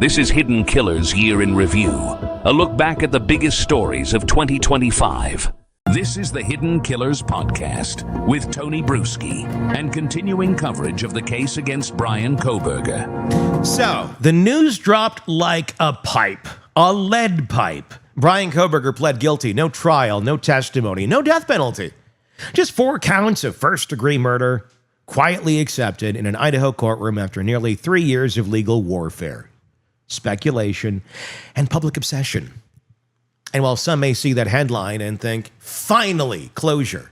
This is Hidden Killers Year in Review, a look back at the biggest stories of 2025. This is the Hidden Killers Podcast with Tony Bruschi and continuing coverage of the case against Bryan Kohberger. So, the news dropped like a pipe, a lead pipe. Bryan Kohberger pled guilty, no trial, no testimony, no death penalty. Just 4 counts of first-degree murder, quietly accepted in an Idaho courtroom after nearly 3 years of legal warfare, speculation, and public obsession. And while some may see that headline and think, finally, closure,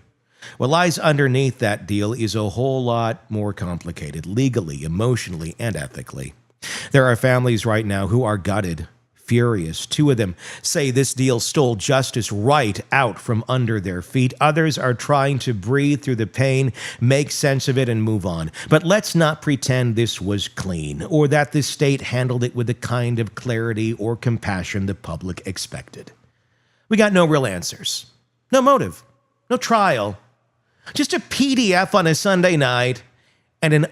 what lies underneath that deal is a whole lot more complicated, legally, emotionally, and ethically. There are families right now who are gutted, furious. 2 of them say this deal stole justice right out from under their feet. Others are trying to breathe through the pain, make sense of it, and move on. But let's not pretend this was clean or that the state handled it with the kind of clarity or compassion the public expected. We got no real answers, no motive, no trial, just a PDF on a Sunday night and an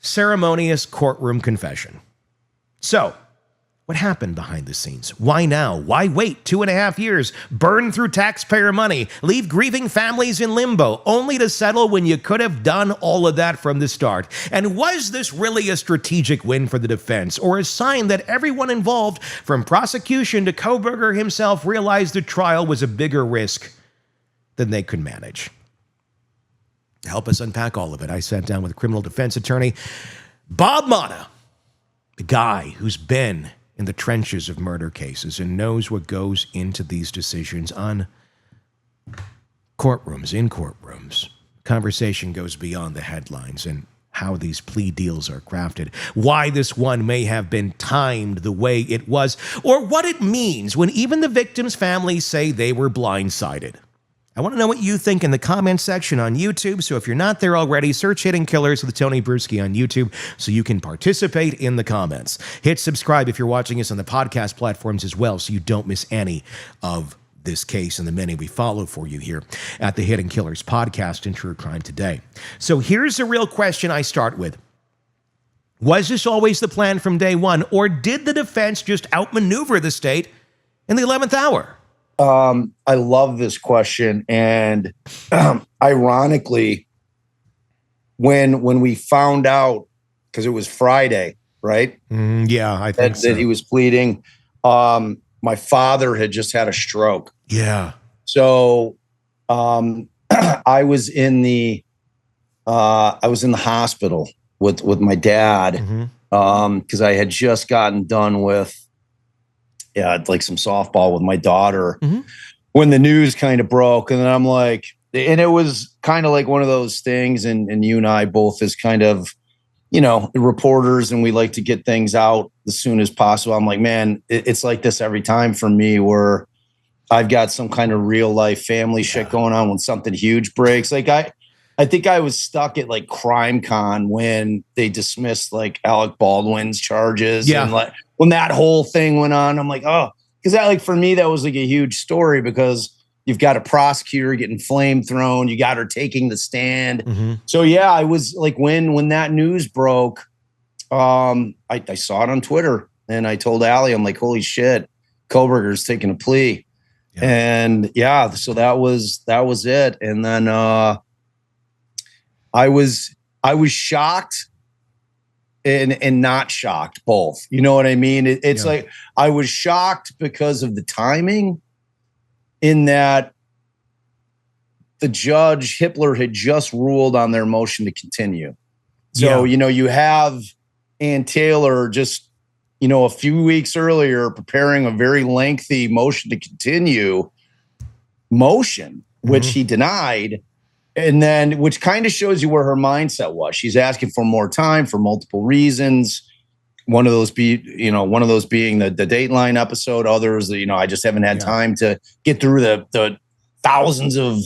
unceremonious courtroom confession. So, what happened behind the scenes? Why now? Why wait 2.5 years, burn through taxpayer money, leave grieving families in limbo, only to settle when you could have done all of that from the start? And was this really a strategic win for the defense, or a sign that everyone involved, from prosecution to Kohberger himself, realized the trial was a bigger risk than they could manage? To help us unpack all of it, I sat down with criminal defense attorney Bob Mata, the guy who's been in the trenches of murder cases and knows what goes into these decisions on courtrooms, in courtrooms. Conversation goes beyond the headlines and how these plea deals are crafted, why this one may have been timed the way it was, or what it means when even the victims' families say they were blindsided. I want to know what you think in the comments section on YouTube, so if you're not there already, search Hidden Killers with Tony Bruschi on YouTube so you can participate in the comments. Hit subscribe if you're watching us on the podcast platforms as well so you don't miss any of this case and the many we follow for you here at the Hidden Killers Podcast and True Crime Today. So here's the real question I start with. Was this always the plan from day one, or did the defense just outmaneuver the state in the 11th hour? I love this question. And ironically, when we found out, because it was Friday, right? Yeah, I think so. That he was pleading. My father had just had a stroke. Yeah. So I was in the hospital with my dad because I had just gotten done with like some softball with my daughter when the news kind of broke. And then I'm like, and it was kind of like one of those things. And you and I both as kind of, reporters, and we like to get things out as soon as possible. I'm like, man, it's like this every time for me where I've got some kind of real life family shit going on when something huge breaks. Like I think I was stuck at like Crime Con when they dismissed like Alec Baldwin's charges. Yeah. And like when that whole thing went on, I'm like, oh, because that, like, for me, that was like a huge story because you've got a prosecutor getting flame thrown. You got her taking the stand. So yeah, I was like, when that news broke, I saw it on Twitter and I told Allie, I'm like, holy shit, Kohberger's taking a plea. Yeah. And yeah, so that was it. And then, I was shocked and not shocked, both. You know what I mean? It's like I was shocked because of the timing, in that the judge, Hippler, had just ruled on their motion to continue. So, you have Ann Taylor just, a few weeks earlier preparing a very lengthy motion to continue motion, which he denied. And then, which kind of shows you where her mindset was. She's asking for more time for multiple reasons. One of those being the Dateline episode. Others, I just haven't had time to get through the thousands of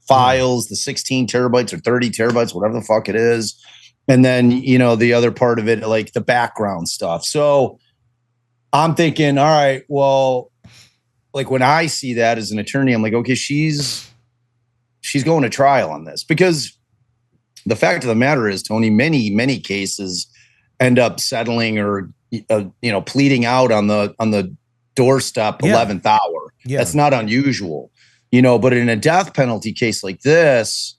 files, the 16 terabytes or 30 terabytes, whatever the fuck it is. And then, the other part of it, like the background stuff. So I'm thinking, all right, well, like when I see that as an attorney, I'm like, okay, she's going to trial on this, because the fact of the matter is, Tony, many cases end up settling or pleading out on the doorstep, 11th hour. Yeah. That's not unusual, but in a death penalty case like this,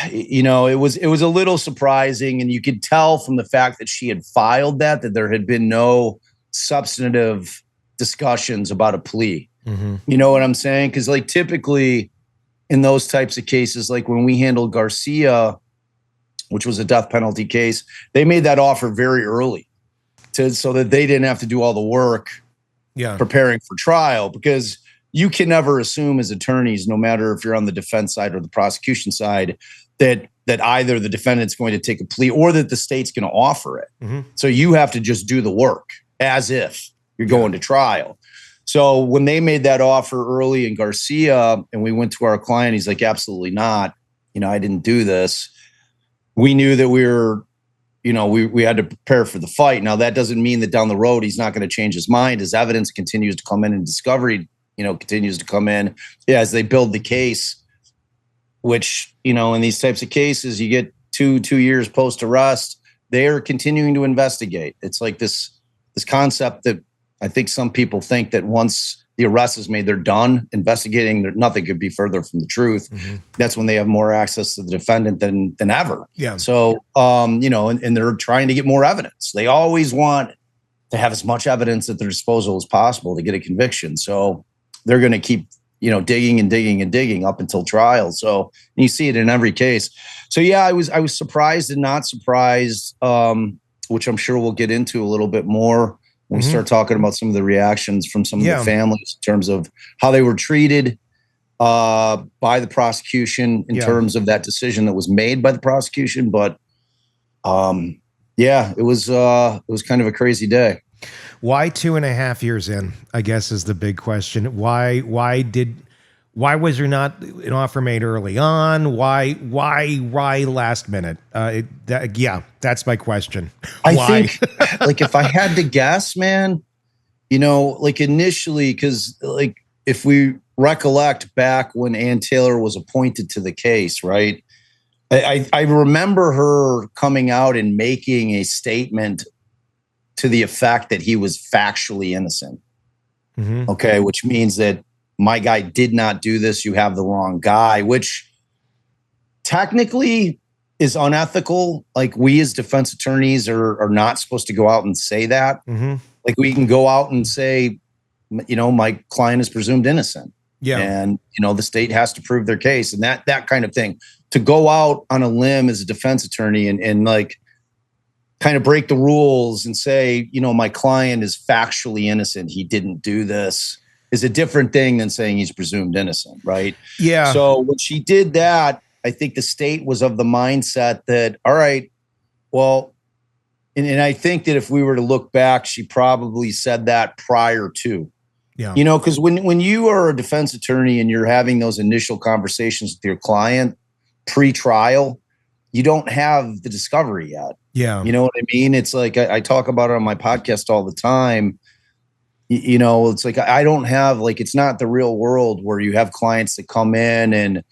it was a little surprising, and you could tell from the fact that she had filed that there had been no substantive discussions about a plea. Mm-hmm. You know what I'm saying? Because like typically in those types of cases, like when we handled Garcia, which was a death penalty case, they made that offer very early so that they didn't have to do all the work preparing for trial, because you can never assume as attorneys, no matter if you're on the defense side or the prosecution side, that either the defendant's going to take a plea or that the state's going to offer it. Mm-hmm. So you have to just do the work as if you're going to trial. So when they made that offer early in Garcia and we went to our client, he's like, absolutely not. I didn't do this. We knew that we were, we had to prepare for the fight. Now, that doesn't mean that down the road, he's not going to change his mind as evidence continues to come in and discovery, continues to come in as they build the case, which, in these types of cases, you get two years post arrest, they are continuing to investigate. It's like this concept that I think some people think that once the arrest is made, they're done investigating. Nothing could be further from the truth. Mm-hmm. That's when they have more access to the defendant than ever. Yeah. So, and they're trying to get more evidence. They always want to have as much evidence at their disposal as possible to get a conviction. So they're going to keep, digging and digging and digging up until trial. So you see it in every case. So yeah, I was surprised and not surprised, which I'm sure we'll get into a little bit more when we start talking about some of the reactions from some of the families in terms of how they were treated by the prosecution in terms of that decision that was made by the prosecution. But it was kind of a crazy day. Why 2.5 years in, I guess, is the big question. Why was there not an offer made early on? Why last minute? That's my question. I think, like, if I had to guess, man, like initially, because like if we recollect back when Ann Taylor was appointed to the case, right? I remember her coming out and making a statement to the effect that he was factually innocent. Mm-hmm. Okay, which means that my guy did not do this. You have the wrong guy, which technically is unethical. Like, we as defense attorneys are not supposed to go out and say that. Mm-hmm. Like, we can go out and say, my client is presumed innocent. Yeah. And, the state has to prove their case and that kind of thing. To go out on a limb as a defense attorney and like kind of break the rules and say, my client is factually innocent, he didn't do this, is a different thing than saying he's presumed innocent, right? Yeah. So when she did that, I think the state was of the mindset that, all right, well, and I think that if we were to look back, she probably said that prior to. Yeah. Because when you are a defense attorney and you're having those initial conversations with your client pre-trial, you don't have the discovery yet. Yeah. You know what I mean? It's like I talk about it on my podcast all the time. It's like I don't have, like, it's not the real world where you have clients that come in and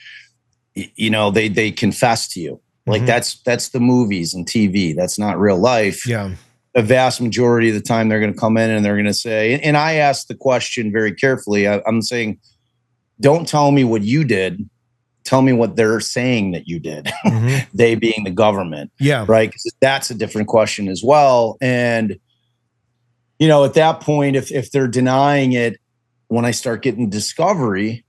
they confess to you. Like, that's the movies and TV. That's not real life. Yeah. The vast majority of the time they're going to come in and they're going to say, and I asked the question very carefully. I'm saying, don't tell me what you did. Tell me what they're saying that you did. Mm-hmm. They being the government. Yeah. Right. 'Cause that's a different question as well. And, at that point, if they're denying it, when I start getting discovery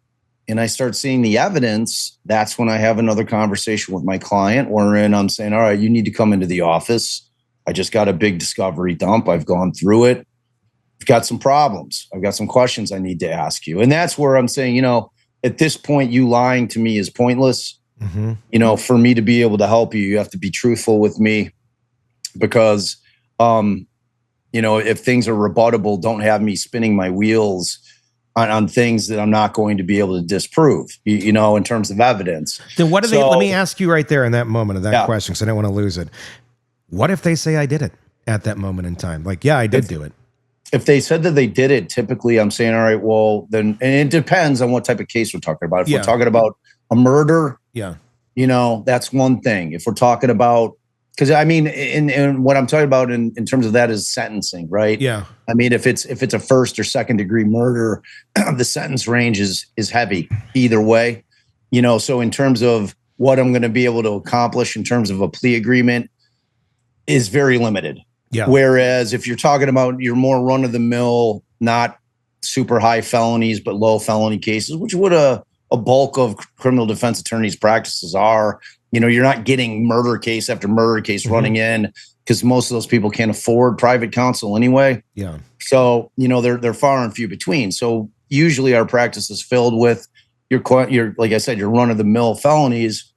and I start seeing the evidence, that's when I have another conversation with my client wherein I'm saying, all right, you need to come into the office. I just got a big discovery dump. I've gone through it. I've got some problems. I've got some questions I need to ask you. And that's where I'm saying, at this point, you lying to me is pointless. Mm-hmm. For me to be able to help you, you have to be truthful with me because, if things are rebuttable, don't have me spinning my wheels on things that I'm not going to be able to disprove, in terms of evidence. Then what do they, let me ask you right there in that moment of that question, because I don't want to lose it. What if they say I did it at that moment in time? Like, yeah, I did do it. If they said that they did it, typically I'm saying, all right, well, then, and it depends on what type of case we're talking about. If we're talking about a murder, that's one thing. If we're talking about Because I mean, in what I'm talking about in terms of that is sentencing, right? Yeah. I mean, if it's a first or second degree murder, the sentence range is heavy either way. So in terms of what I'm going to be able to accomplish in terms of a plea agreement is very limited. Yeah. Whereas if you're talking about your more run of the mill, not super high felonies, but low felony cases, which would a bulk of criminal defense attorneys' practices are. You're not getting murder case after murder case running in because most of those people can't afford private counsel anyway. Yeah. So, they're far and few between. So usually our practice is filled with your like I said, your run of the mill felonies.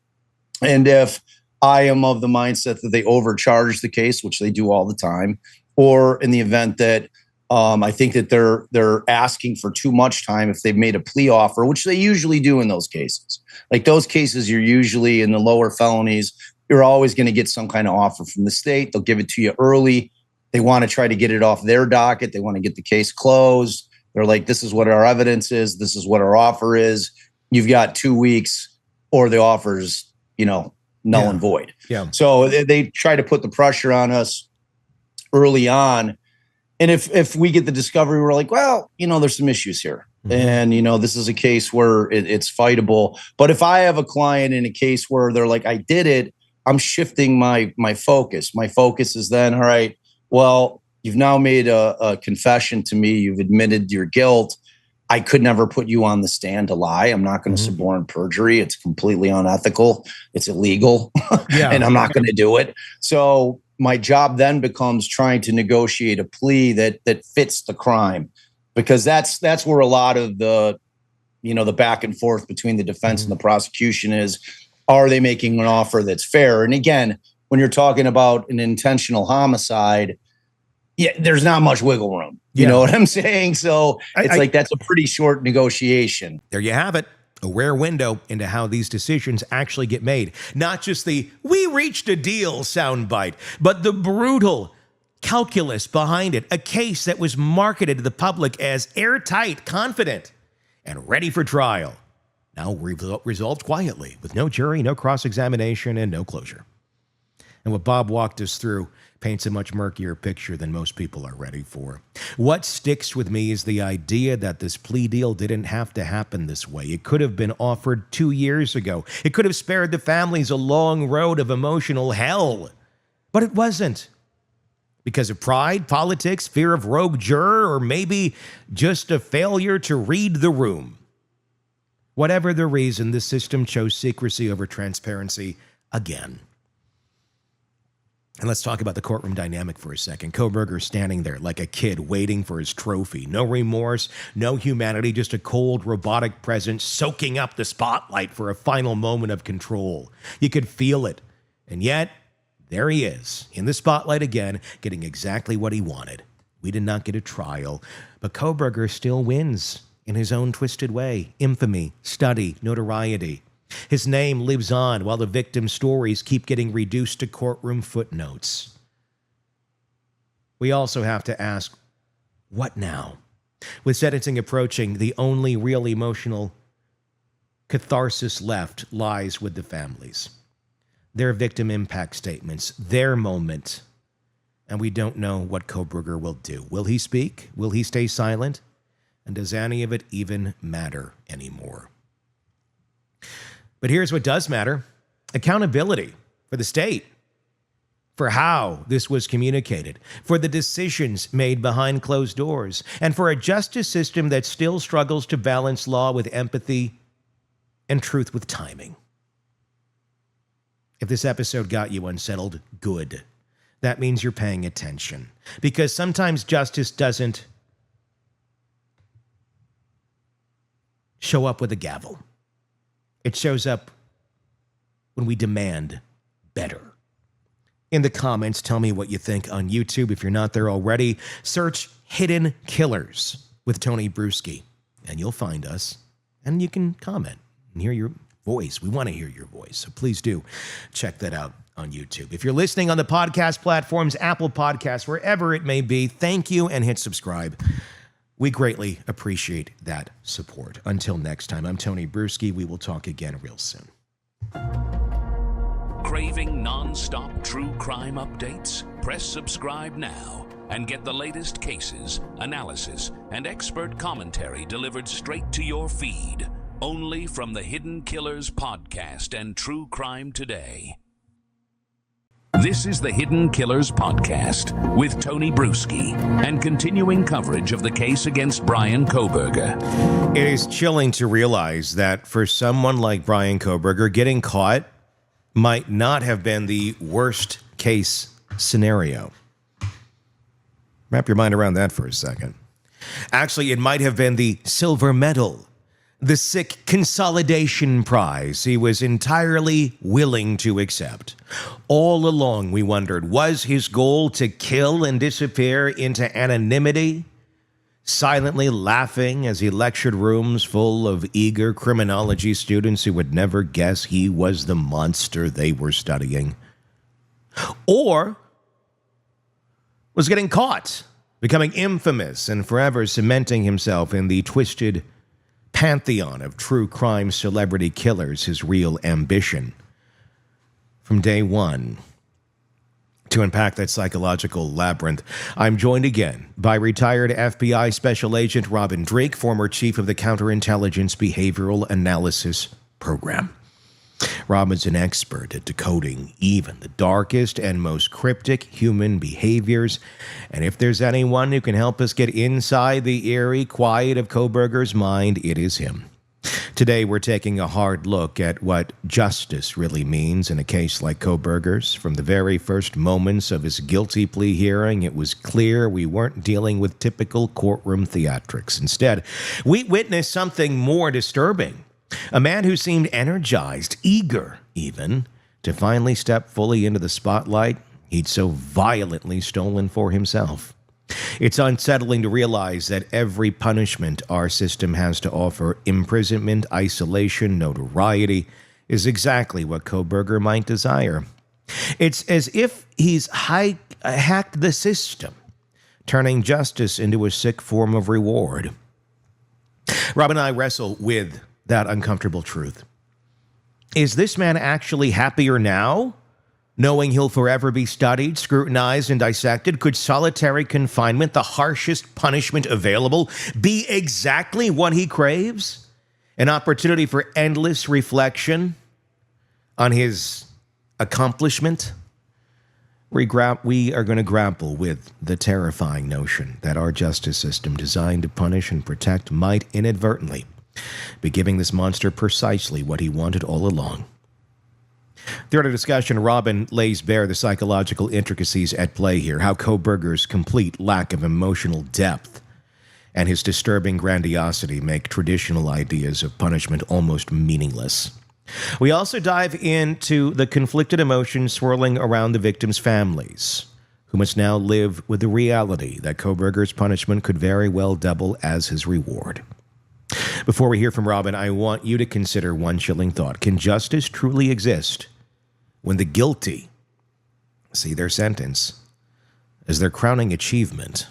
And if I am of the mindset that they overcharge the case, which they do all the time, or in the event that I think that they're asking for too much time if they've made a plea offer, which they usually do in those cases. Like those cases, you're usually in the lower felonies, you're always going to get some kind of offer from the state. They'll give it to you early. They want to try to get it off their docket. They want to get the case closed. They're like, this is what our evidence is. This is what our offer is. You've got 2 weeks or the offer's, null and void. Yeah. So they try to put the pressure on us early on. And if we get the discovery, we're like, well, there's some issues here. And, this is a case where it's fightable. But if I have a client in a case where they're like, I did it, I'm shifting my focus. My focus is then, all right, well, you've now made a confession to me. You've admitted your guilt. I could never put you on the stand to lie. I'm not going to suborn perjury. It's completely unethical. It's illegal. And I'm not going to do it. So my job then becomes trying to negotiate a plea that fits the crime, because that's where a lot of the back and forth between the defense and the prosecution is. Are they making an offer that's fair? And again, when you're talking about an intentional homicide, there's not much wiggle room. You know what I'm saying? So it's that's a pretty short negotiation. There you have it. A rare window into how these decisions actually get made. Not just the "we reached a deal" soundbite, but the brutal calculus behind it. A case that was marketed to the public as airtight, confident, and ready for trial. Now resolved quietly with no jury, no cross-examination, and no closure. And what Bob walked us through paints a much murkier picture than most people are ready for. What sticks with me is the idea that this plea deal didn't have to happen this way. It could have been offered 2 years ago. It could have spared the families a long road of emotional hell. But it wasn't. Because of pride, politics, fear of rogue juror, or maybe just a failure to read the room. Whatever the reason, the system chose secrecy over transparency again. And let's talk about the courtroom dynamic for a second. Kohberger standing there like a kid waiting for his trophy. No remorse, no humanity, just a cold, robotic presence soaking up the spotlight for a final moment of control. You could feel it. And yet, there he is, in the spotlight again, getting exactly what he wanted. We did not get a trial, but Kohberger still wins in his own twisted way. Infamy, study, notoriety. His name lives on while the victim's stories keep getting reduced to courtroom footnotes. We also have to ask, what now? With sentencing approaching, the only real emotional catharsis left lies with the families. Their victim impact statements, their moment. And we don't know what Kohberger will do. Will he speak? Will he stay silent? And does any of it even matter anymore? But here's what does matter. Accountability for the state, for how this was communicated, for the decisions made behind closed doors, and for a justice system that still struggles to balance law with empathy and truth with timing. If this episode got you unsettled, good. That means you're paying attention. Because sometimes justice doesn't show up with a gavel. It shows up when we demand better. In the comments, tell me what you think on YouTube. If you're not there already, search Hidden Killers with Tony Bruschi, and you'll find us. And you can comment and hear your voice. We want to hear your voice, so please do check that out on YouTube. If you're listening on the podcast platforms, Apple Podcasts, wherever it may be, thank you and hit subscribe. We greatly appreciate that support. Until next time, I'm Tony Bruschi. We will talk again real soon. Craving non-stop true crime updates? Press subscribe now and get the latest cases, analysis, and expert commentary delivered straight to your feed. Only from the Hidden Killers Podcast and True Crime Today. This is the Hidden Killers Podcast with Tony Bruschi and continuing coverage of the case against Bryan Kohberger. It is chilling to realize that for someone like Bryan Kohberger, getting caught might not have been the worst case scenario. Wrap your mind around that for a second. Actually, it might have been the silver medal, the sick consolidation prize he was entirely willing to accept. All along, we wondered, was his goal to kill and disappear into anonymity, silently laughing as he lectured rooms full of eager criminology students who would never guess he was the monster they were studying? Or was getting caught, becoming infamous, and forever cementing himself in the twisted pantheon of true crime celebrity killers his real ambition? From day one, to unpack that psychological labyrinth, I'm joined again by retired FBI Special Agent Robin Drake, former chief of the Counterintelligence Behavioral Analysis Program. Robin's an expert at decoding even the darkest and most cryptic human behaviors, and if there's anyone who can help us get inside the eerie quiet of Kohberger's mind, it is him. Today, we're taking a hard look at what justice really means in a case like Kohberger's. From the very first moments of his guilty plea hearing, it was clear we weren't dealing with typical courtroom theatrics. Instead, we witnessed something more disturbing. A man who seemed energized, eager even, to finally step fully into the spotlight he'd so violently stolen for himself. It's unsettling to realize that every punishment our system has to offer, imprisonment, isolation, notoriety, is exactly what Kohberger might desire. It's as if he's hacked the system, turning justice into a sick form of reward. Rob and I wrestle with that uncomfortable truth. Is this man actually happier now, knowing he'll forever be studied, scrutinized, and dissected? Could solitary confinement, the harshest punishment available, be exactly what he craves? An opportunity for endless reflection on his accomplishment? We are going to grapple with the terrifying notion that our justice system, designed to punish and protect, might inadvertently be giving this monster precisely what he wanted all along. Throughout our discussion, Robin lays bare the psychological intricacies at play here, how Kohberger's complete lack of emotional depth and his disturbing grandiosity make traditional ideas of punishment almost meaningless. We also dive into the conflicted emotions swirling around the victims' families, who must now live with the reality that Kohberger's punishment could very well double as his reward. Before we hear from Robin, I want you to consider one chilling thought. Can justice truly exist when the guilty see their sentence as their crowning achievement?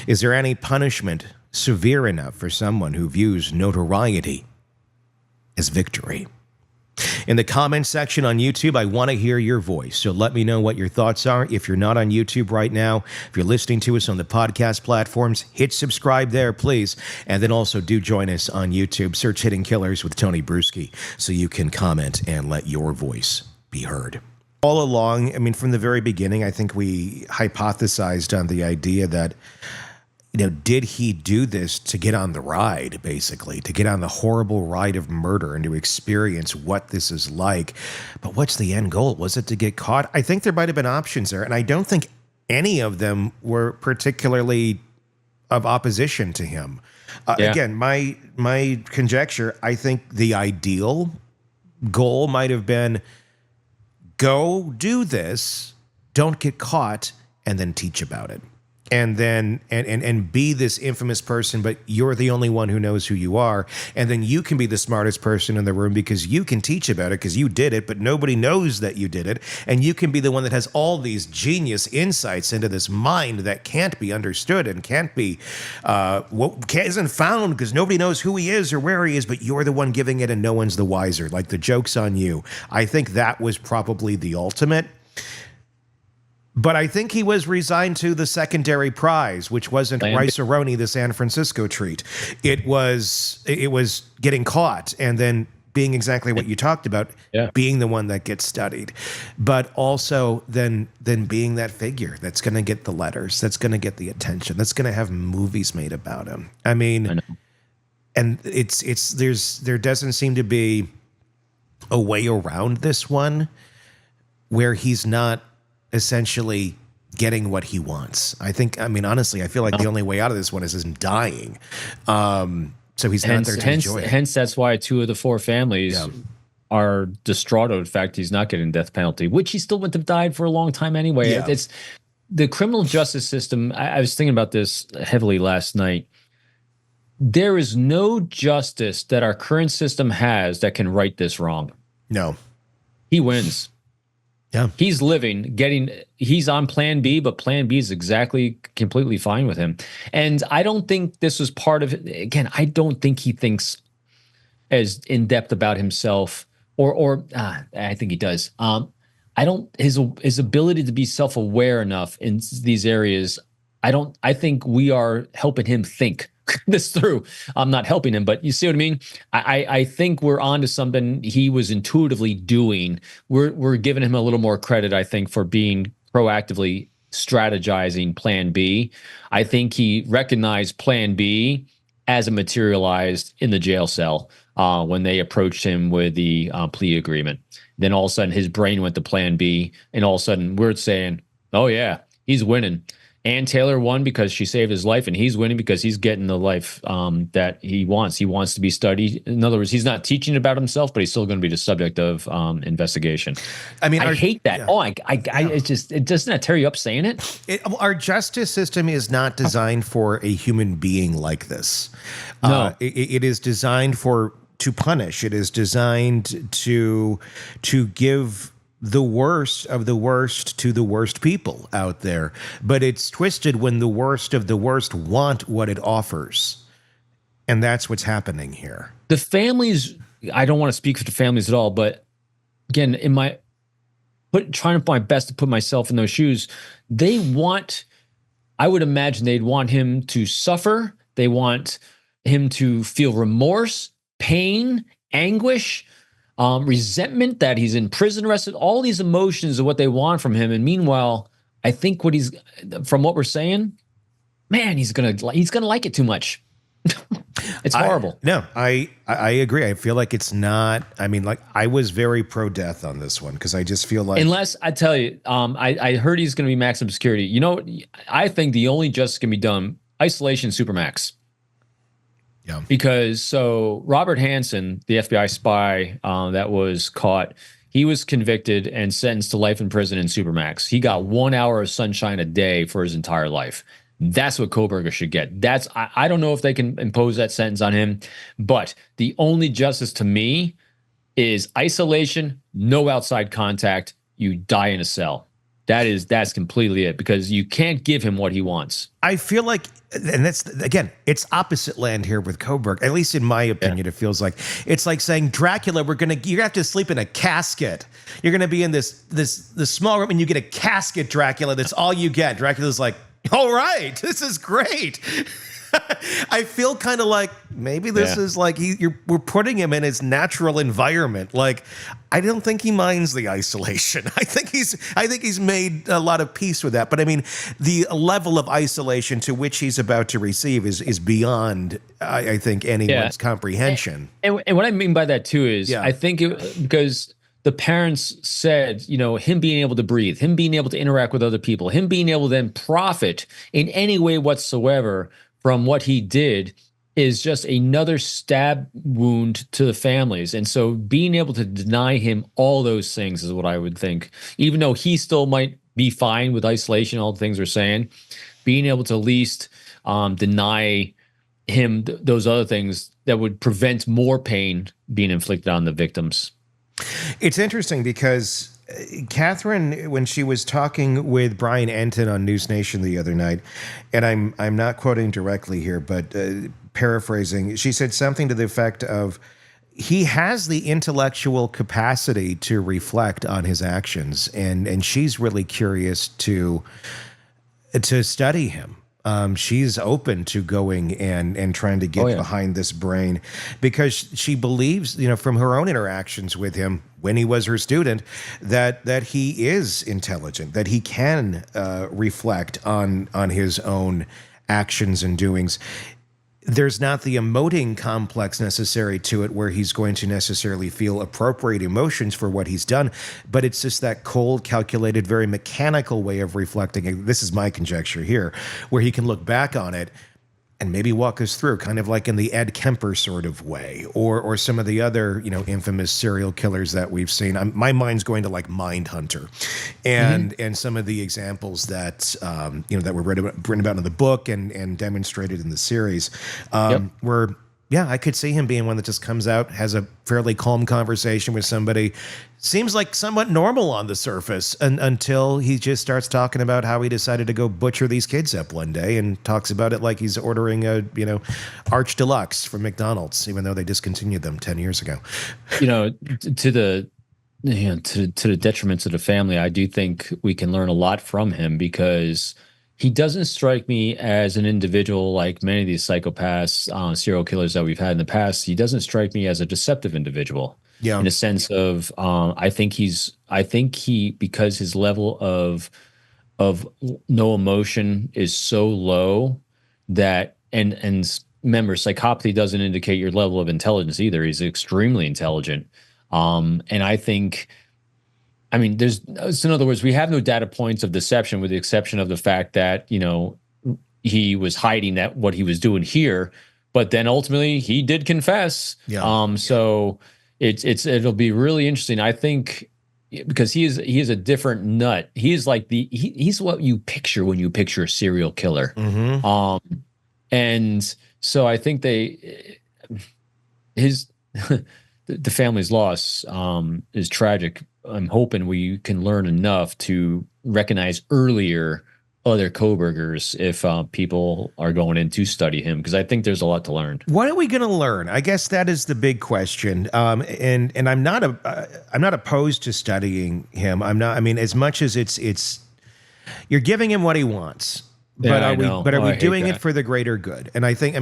Is there any punishment severe enough for someone who views notoriety as victory? In the comments section on YouTube, I want to hear your voice, so let me know what your thoughts are. If you're not on YouTube right now, if you're listening to us on the podcast platforms, hit subscribe there, please. And then also do join us on YouTube. Search Hidden Killers with Tony Bruschi so you can comment and let your voice be heard. All along, I mean, from the very beginning, I think we hypothesized on the idea that, did he do this to get on the ride, basically, to get on the horrible ride of murder and to experience what this is like? But what's the end goal? Was it to get caught? I think there might have been options there, and I don't think any of them were particularly of opposition to him. Again, my conjecture, I think the ideal goal might have been, go do this, don't get caught, and then teach about it. and then and be this infamous person, but you're the only one who knows who you are. And then you can be the smartest person in the room because you can teach about it because you did it, but nobody knows that you did it. And you can be the one that has all these genius insights into this mind that can't be understood and can't be, isn't found because nobody knows who he is or where he is, but you're the one giving it and no one's the wiser. Like, the joke's on you. I think that was probably the ultimate. But I think he was resigned to the secondary prize, which wasn't Rice-A-Roni, the San Francisco treat. It was getting caught and then being exactly what you talked about, being the one that gets studied. But also then being that figure that's going to get the letters, that's going to get the attention, that's going to have movies made about him. I mean, and there doesn't seem to be a way around this one where he's not essentially getting what he wants. Honestly, I feel like the only way out of this one is him dying. So he's not there to enjoy it. Hence, that's why 2 of the 4 families are distraught over the fact he's not getting death penalty, which he still wouldn't have died for a long time anyway. Yeah. It's the criminal justice system. I was thinking about this heavily last night. There is no justice that our current system has that can right this wrong. No. He wins. Yeah. He's he's on plan B, but plan B is completely fine with him. And I don't think this was part of it. Again, I don't think he thinks as in depth about himself or I think he does. His ability to be self-aware enough in these areas. I think we are helping him think this through. I'm not helping him, but you see what I mean? I think we're on to something he was intuitively doing. We're giving him a little more credit, I think, for being proactively strategizing plan B. I think he recognized plan B as it materialized in the jail cell when they approached him with the plea agreement. Then all of a sudden his brain went to plan B, and all of a sudden we're saying, oh yeah, he's winning. Ann Taylor won because she saved his life, and he's winning because he's getting the life that he wants. He wants to be studied. In other words, he's not teaching about himself, but he's still going to be the subject of investigation. I mean, I hate that. Yeah. It doesn't that tear you up saying it? Our justice system is not designed for a human being like this. No, it is designed to punish. It is designed to give the worst of the worst to the worst people out there. But it's twisted when the worst of the worst want what it offers. And that's what's happening here. The families, I don't want to speak for the families at all, but again, trying to my best to put myself in those shoes, I would imagine they'd want him to suffer. They want him to feel remorse, pain, anguish, resentment that he's in prison arrested. All these emotions are what they want from him. And meanwhile, I think from what we're saying, man, he's gonna like it too much. It's horrible. I agree. I feel like it's not. I mean, like, I was very pro-death on this one because I just feel like, unless I tell you, I heard he's going to be maximum security. You know, I think the only justice can be done isolation supermax. Yeah. Because Robert Hansen, the FBI spy that was caught, he was convicted and sentenced to life in prison in supermax. He got 1 hour of sunshine a day for his entire life. That's what Kohberger should get. I don't know if they can impose that sentence on him, but the only justice to me is isolation, no outside contact. You die in a cell. That's completely it, because you can't give him what he wants. I feel like, and that's, again, it's opposite land here with Kohberger. At least in my opinion, It feels like it's like saying, Dracula, you're gonna have to sleep in a casket. You're gonna be in this small room, and you get a casket, Dracula. That's all you get. Dracula's like, all right, this is great. I feel kind of like maybe this is like we're putting him in his natural environment. Like, I don't think he minds the isolation. I think he's made a lot of peace with that. But I mean, the level of isolation to which he's about to receive is beyond, I think, anyone's comprehension. And what I mean by that too is, I think because the parents said, him being able to breathe, him being able to interact with other people, him being able to then profit in any way whatsoever from what he did is just another stab wound to the families. And so being able to deny him all those things is what I would think, even though he still might be fine with isolation, all the things we're saying, being able to at least deny him those other things that would prevent more pain being inflicted on the victims. It's interesting because Catherine, when she was talking with Brian Enton on News Nation the other night, and I'm not quoting directly here, but paraphrasing, she said something to the effect of, he has the intellectual capacity to reflect on his actions, and she's really curious to study him. She's open to going and trying to get behind this brain, because she believes, from her own interactions with him when he was her student, that he is intelligent, that he can reflect on his own actions and doings. There's not the emoting complex necessary to it where he's going to necessarily feel appropriate emotions for what he's done, but it's just that cold, calculated, very mechanical way of reflecting. This is my conjecture here, where he can look back on it and maybe walk us through, kind of like in the Ed Kemper sort of way, or some of the other, infamous serial killers that we've seen. My mind's going to like Mindhunter, and some of the examples that that were written about in the book and demonstrated in the series, where I could see him being one that just comes out, has a fairly calm conversation with somebody, seems like somewhat normal on the surface, until he just starts talking about how he decided to go butcher these kids up one day, and talks about it like he's ordering a Arch Deluxe from McDonald's, even though they discontinued them 10 years ago. To the detriment of the family, I do think we can learn a lot from him, because he doesn't strike me as an individual like many of these psychopaths, serial killers that we've had in the past. He doesn't strike me as a deceptive individual. Yeah. In a sense of, I think he, because his level of no emotion is so low that, and remember, psychopathy doesn't indicate your level of intelligence either. He's extremely intelligent. And I think, in other words, we have no data points of deception, with the exception of the fact that, he was hiding that what he was doing here, but then ultimately he did confess. Yeah. So it'll be really interesting, I think, because he is a different nut. He's like he's what you picture when you picture a serial killer. Mm-hmm. And so I think the family's loss is tragic. I'm hoping we can learn enough to recognize earlier other Kohbergers if people are going in to study him, because I think there's a lot to learn. What are we going to learn? I guess that is the big question. And I'm not opposed to studying him. I'm not. I mean, as much as it's you're giving him what he wants, but are we doing it for the greater good? And I think,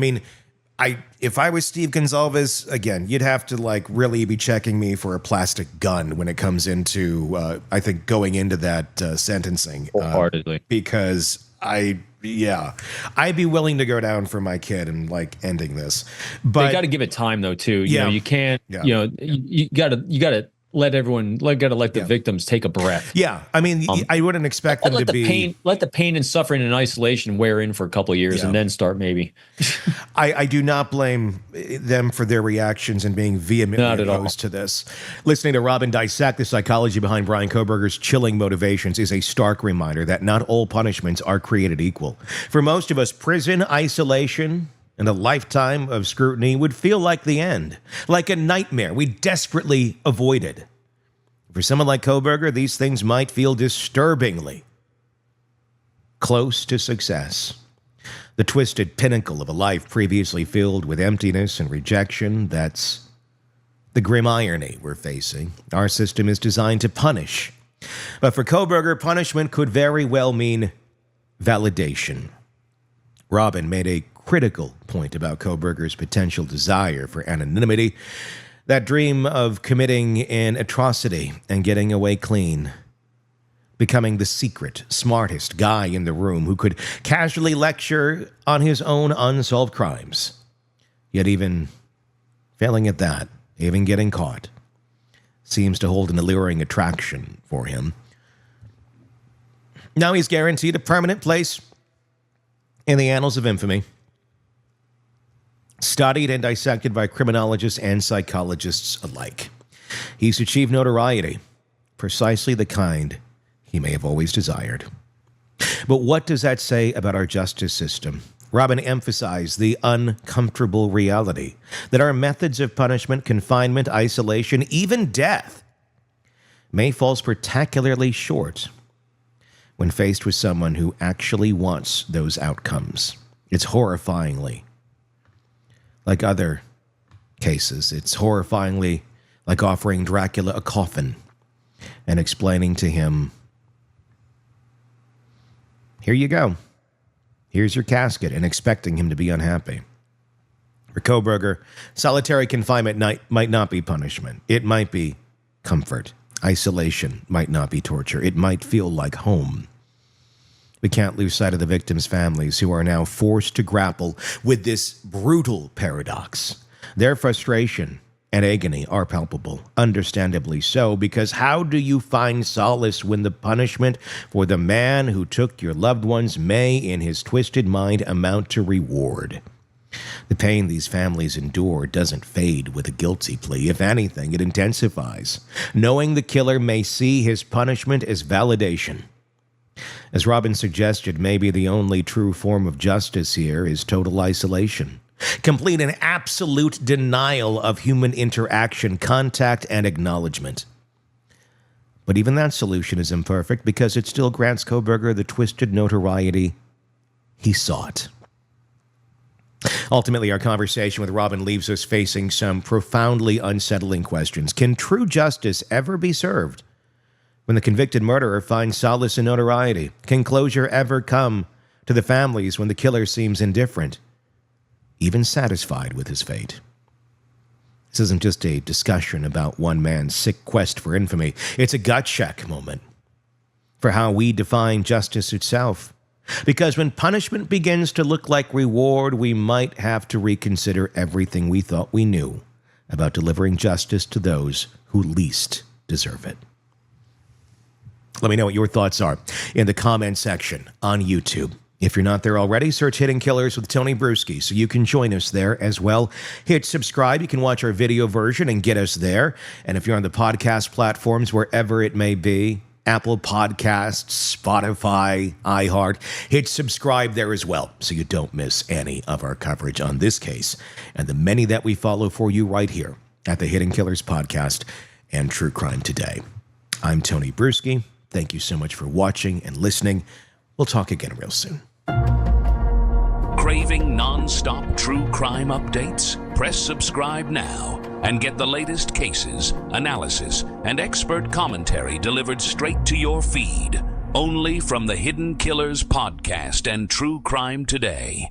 if I was Steve Goncalves, again, you'd have to really be checking me for a plastic gun when it comes into, I think, going into that sentencing. Wholeheartedly. Because I'd be willing to go down for my kid and ending this. But they got to give it time though, too. You can't, you got to let the victims take a breath. Yeah. I wouldn't expect them to be... Let the pain and suffering and isolation wear in for a couple of years and then start maybe. I do not blame them for their reactions and being vehemently opposed to this. Listening to Robin dissect the psychology behind Bryan Kohberger's chilling motivations is a stark reminder that not all punishments are created equal. For most of us, prison, isolation, and a lifetime of scrutiny would feel like the end, like a nightmare we desperately avoided. For someone like Kohberger, these things might feel disturbingly close to success. The twisted pinnacle of a life previously filled with emptiness and rejection, that's the grim irony we're facing. Our system is designed to punish. But for Kohberger, punishment could very well mean validation. Robin made a critical point about Kohberger's potential desire for anonymity, that dream of committing an atrocity and getting away clean, becoming the secret, smartest guy in the room who could casually lecture on his own unsolved crimes. Yet even failing at that, even getting caught, seems to hold an alluring attraction for him. Now he's guaranteed a permanent place in the annals of infamy, studied and dissected by criminologists and psychologists alike. He's achieved notoriety, precisely the kind he may have always desired. But what does that say about our justice system? Robin emphasized the uncomfortable reality that our methods of punishment, confinement, isolation, even death may fall spectacularly short when faced with someone who actually wants those outcomes. It's horrifyingly like other cases. It's horrifyingly like offering Dracula a coffin and explaining to him, here you go. Here's your casket, and expecting him to be unhappy. For Kohberger, solitary confinement might not be punishment. It might be comfort. Isolation might not be torture. It might feel like home. We can't lose sight of the victims' families who are now forced to grapple with this brutal paradox. Their frustration and agony are palpable, understandably so, because how do you find solace when the punishment for the man who took your loved ones may, in his twisted mind, amount to reward? The pain these families endure doesn't fade with a guilty plea. If anything, it intensifies, knowing the killer may see his punishment as validation. As Robin suggested, maybe the only true form of justice here is total isolation. Complete and absolute denial of human interaction, contact, and acknowledgement. But even that solution is imperfect because it still grants Kohberger the twisted notoriety he sought. Ultimately, our conversation with Robin leaves us facing some profoundly unsettling questions. Can true justice ever be served when the convicted murderer finds solace in notoriety? Can closure ever come to the families when the killer seems indifferent, even satisfied with his fate? This isn't just a discussion about one man's sick quest for infamy. It's a gut check moment for how we define justice itself. Because when punishment begins to look like reward, we might have to reconsider everything we thought we knew about delivering justice to those who least deserve it. Let me know what your thoughts are in the comment section on YouTube. If you're not there already, search Hidden Killers with Tony Bruschi so you can join us there as well. Hit subscribe. You can watch our video version and get us there. And if you're on the podcast platforms, wherever it may be, Apple Podcasts, Spotify, iHeart, hit subscribe there as well so you don't miss any of our coverage on this case and the many that we follow for you right here at the Hidden Killers Podcast and True Crime Today. I'm Tony Bruschi. Thank you so much for watching and listening. We'll talk again real soon. Craving non-stop true crime updates? Press subscribe now and get the latest cases, analysis, and expert commentary delivered straight to your feed. Only from the Hidden Killers Podcast and True Crime Today.